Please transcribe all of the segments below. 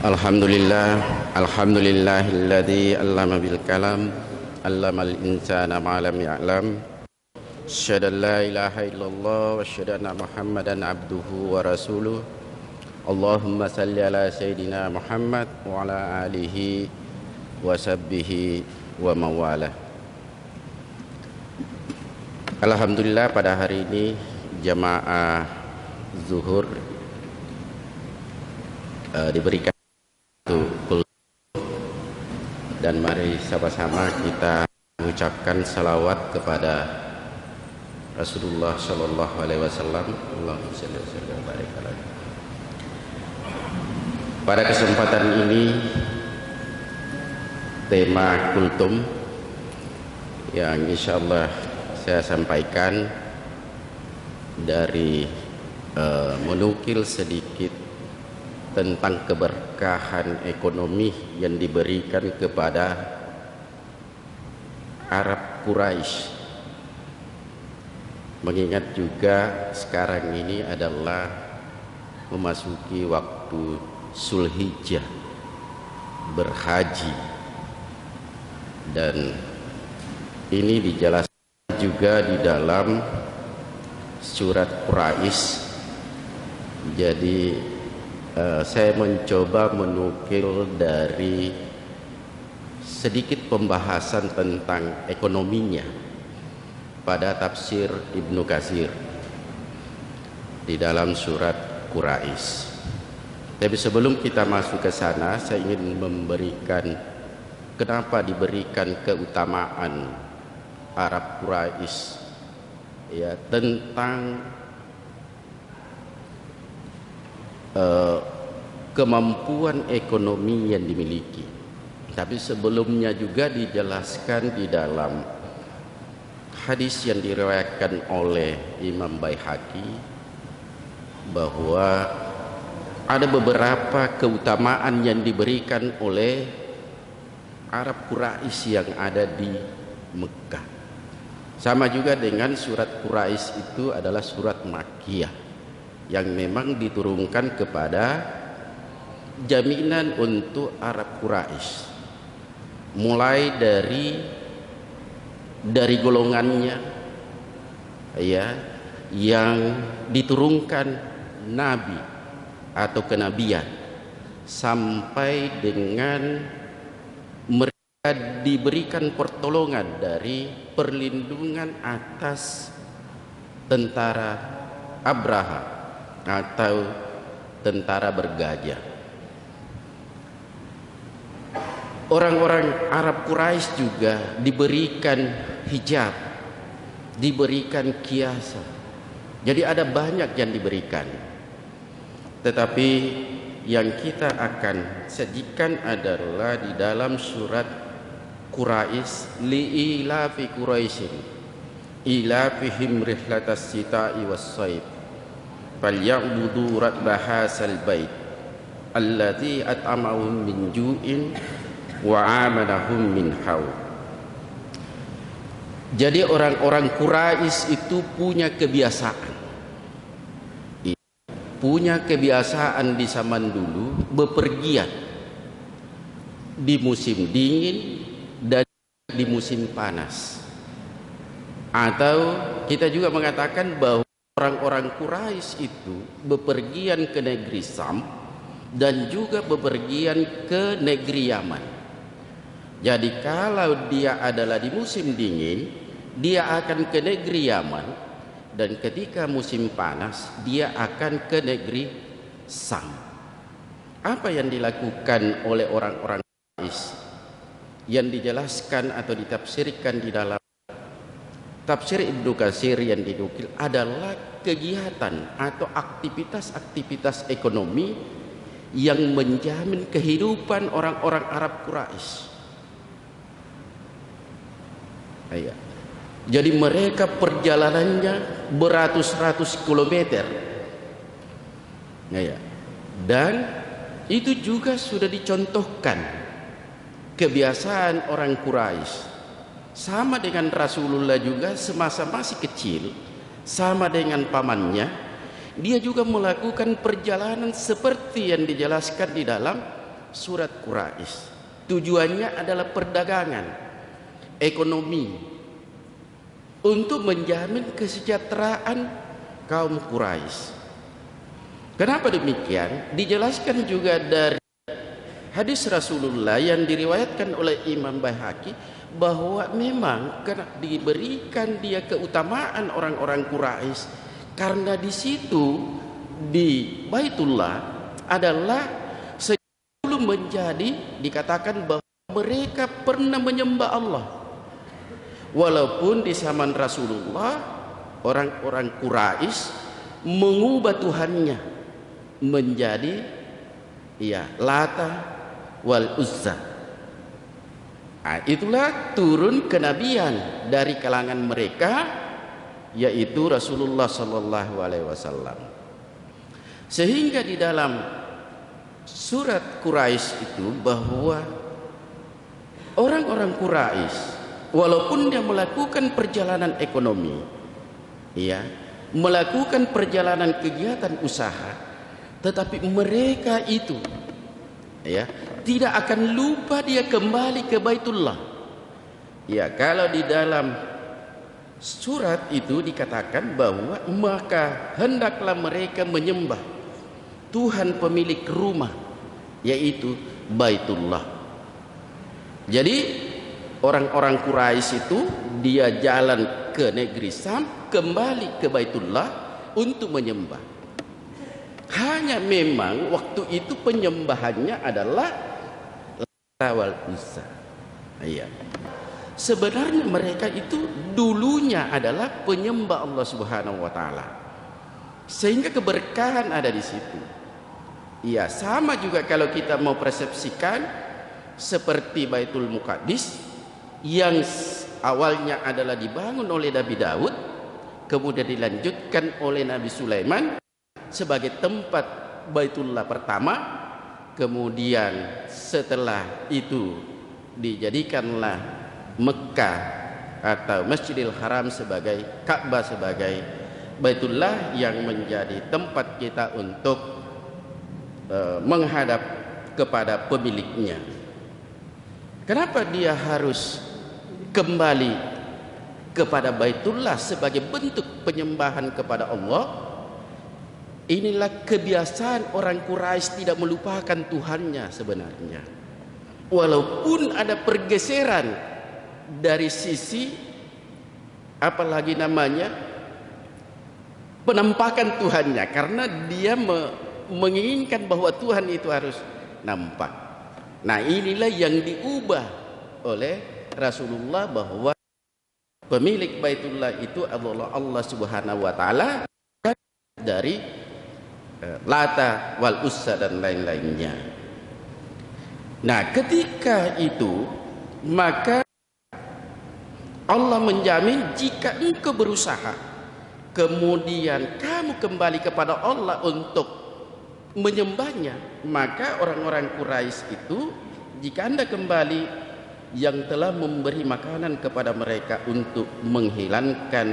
Alhamdulillah, alhamdulillahilladzi 'allama bil kalam, 'allamal insana ma lam ya'lam. Asyhadu an la ilaha illallah wa asyhadu anna Muhammadan abduhu wa rasuluh. Allahumma salli ala sayyidina Muhammad wa ala alihi wa sahbihi wa mawalah. Alhamdulillah, pada hari ini jamaah zuhur diberikan dan mari sama-sama kita mengucapkan salawat kepada Rasulullah Shallallahu Alaihi Wasallam. Allahumma shalli wa sallim wa barik alaihi. Pada kesempatan ini tema kultum yang insyaallah saya sampaikan dari menukil sedikit tentang keberkahan ekonomi yang diberikan kepada Arab Quraisy. Mengingat juga sekarang ini adalah memasuki waktu Zulhijjah, berhaji, dan ini dijelaskan juga di dalam surat Quraisy. Jadi saya mencoba menukil dari sedikit pembahasan tentang ekonominya pada tafsir Ibnu Katsir di dalam surat Quraisy. Tapi sebelum kita masuk ke sana, saya ingin memberikan kenapa diberikan keutamaan Arab Quraisy, ya, tentang kemampuan ekonomi yang dimiliki. Tapi sebelumnya juga dijelaskan di dalam hadis yang diriwayatkan oleh Imam Baihaqi bahwa ada beberapa keutamaan yang diberikan oleh Arab Quraisy yang ada di Mekah. Sama juga dengan surat Quraisy itu adalah surat Makkiyah yang memang diturunkan kepada jaminan untuk Arab Quraisy, mulai dari golongannya, ya, yang diturunkan nabi atau kenabian, sampai dengan mereka diberikan pertolongan dari perlindungan atas tentara Abraha atau tentara bergajah. Orang-orang Arab Quraisy juga diberikan hijab, diberikan kiasa. Jadi ada banyak yang diberikan. Tetapi yang kita akan sajikan adalah di dalam surat Quraisy, li'ilafi Quraisyin ilafihim rihlatas sita'i was-sayf falyabudu rabba hadzal bait alladzi at'amahum min ju'in wa amanahum min haul. Jadi orang-orang Quraisy itu punya kebiasaan di zaman dulu bepergian di musim dingin dan di musim panas. Atau kita juga mengatakan bahwa orang-orang Quraisy itu bepergian ke negeri Sam dan juga bepergian ke negeri Yaman. Jadi kalau dia adalah di musim dingin, dia akan ke negeri Yaman, dan ketika musim panas dia akan ke negeri Sam. Apa yang dilakukan oleh orang-orang Quraisy yang dijelaskan atau ditafsirkan di dalam tafsir Ibnu Katsir yang dinukil adalah kegiatan atau aktivitas-aktivitas ekonomi yang menjamin kehidupan orang-orang Arab Quraisy. Ya. Jadi mereka perjalanannya beratus-ratus kilometer. Ya. Dan itu juga sudah dicontohkan kebiasaan orang Quraisy. Sama dengan Rasulullah juga semasa masih kecil, sama dengan pamannya, dia juga melakukan perjalanan seperti yang dijelaskan di dalam surat Quraisy. Tujuannya adalah perdagangan, ekonomi, untuk menjamin kesejahteraan kaum Quraisy. Kenapa demikian? Dijelaskan juga dari hadis Rasulullah yang diriwayatkan oleh Imam Baihaqi, bahwa memang karena diberikan dia keutamaan orang-orang Quraisy karena di situ di Baitullah adalah sebelum menjadi dikatakan bahwa mereka pernah menyembah Allah. Walaupun di zaman Rasulullah orang-orang Quraisy mengubah Tuhannya menjadi Lata wal Uzza. Itulah turun kenabian dari kalangan mereka, yaitu Rasulullah Sallallahu Alaihi Wasallam. Sehingga di dalam surat Quraisy itu bahwa orang-orang Quraisy walaupun dia melakukan perjalanan ekonomi, melakukan perjalanan kegiatan usaha, tetapi mereka itu tidak akan lupa dia kembali ke Baitullah. Kalau di dalam surat itu dikatakan bahwa maka hendaklah mereka menyembah Tuhan pemilik rumah, yaitu Baitullah. Jadi orang-orang Quraisy itu dia jalan ke negeri Sam, kembali ke Baitullah untuk menyembah. Hanya memang waktu itu penyembahannya adalah wal Uzza. Sebenarnya mereka itu dulunya adalah penyembah Allah Subhanahu wa taala. Sehingga keberkahan ada di situ. Sama juga kalau kita mau persepsikan seperti Baitul Muqaddis yang awalnya adalah dibangun oleh Nabi Daud, kemudian dilanjutkan oleh Nabi Sulaiman sebagai tempat Baitullah pertama. Kemudian setelah itu dijadikanlah Mekah atau Masjidil Haram sebagai Ka'bah, sebagai Baitullah yang menjadi tempat kita untuk menghadap kepada pemiliknya. Kenapa dia harus kembali kepada Baitullah sebagai bentuk penyembahan kepada Allah? Inilah kebiasaan orang Quraisy tidak melupakan Tuhannya sebenarnya. Walaupun ada pergeseran dari sisi apalagi namanya penampakan Tuhannya, karena dia menginginkan bahwa Tuhan itu harus nampak. Nah, inilah yang diubah oleh Rasulullah bahwa pemilik Baitullah itu adalah Allah Subhanahu wa taala dari Lata wal Uzza dan lain-lainnya. Nah, ketika itu maka Allah menjamin jika engkau berusaha kemudian kamu kembali kepada Allah untuk menyembahnya, maka orang-orang Quraisy itu jika Anda kembali yang telah memberi makanan kepada mereka untuk menghilangkan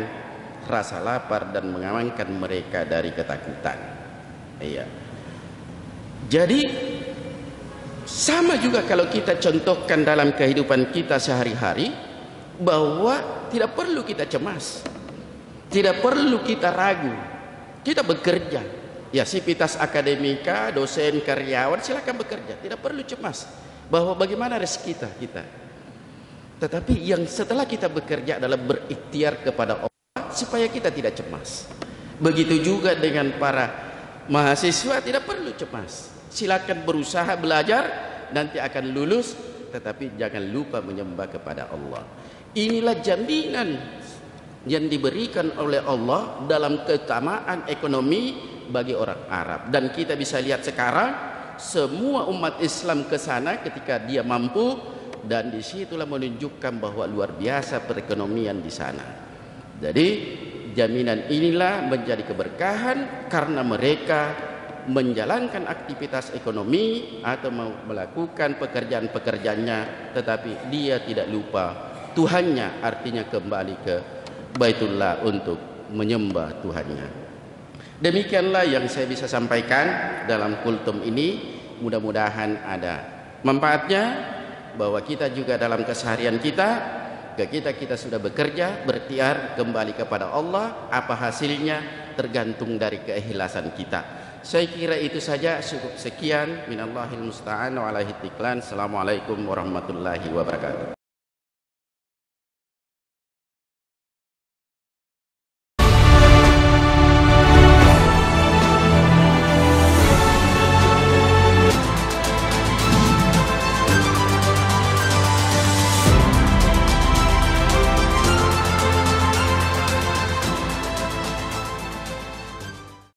rasa lapar dan mengamankan mereka dari ketakutan. Jadi sama juga kalau kita contohkan dalam kehidupan kita sehari-hari, bahwa tidak perlu kita cemas, tidak perlu kita ragu. Kita bekerja, sivitas akademika, dosen, karyawan, silakan bekerja, tidak perlu cemas bahwa bagaimana rezeki kita. Tetapi yang setelah kita bekerja adalah berikhtiar kepada Allah supaya kita tidak cemas. Begitu juga dengan para mahasiswa, tidak perlu cemas, silakan berusaha belajar, nanti akan lulus, tetapi jangan lupa menyembah kepada Allah. Inilah jaminan yang diberikan oleh Allah dalam keutamaan ekonomi bagi orang Arab. Dan kita bisa lihat sekarang semua umat Islam ke sana ketika dia mampu, dan disitulah menunjukkan bahwa luar biasa perekonomian di sana. Jadi jaminan inilah menjadi keberkahan karena mereka menjalankan aktivitas ekonomi atau melakukan pekerjaan-pekerjaannya, tetapi dia tidak lupa Tuhannya, artinya kembali ke Baitullah untuk menyembah Tuhannya. Demikianlah yang saya bisa sampaikan dalam kultum ini. Mudah-mudahan ada Manfaatnya bahwa kita juga dalam keseharian kita kita sudah bekerja, berikhtiar kembali kepada Allah, apa hasilnya tergantung dari keikhlasan kita. Saya kira itu saja, cukup sekian. Minallahil musta'an wa alaihi tiklan. Assalamualaikum warahmatullahi wabarakatuh.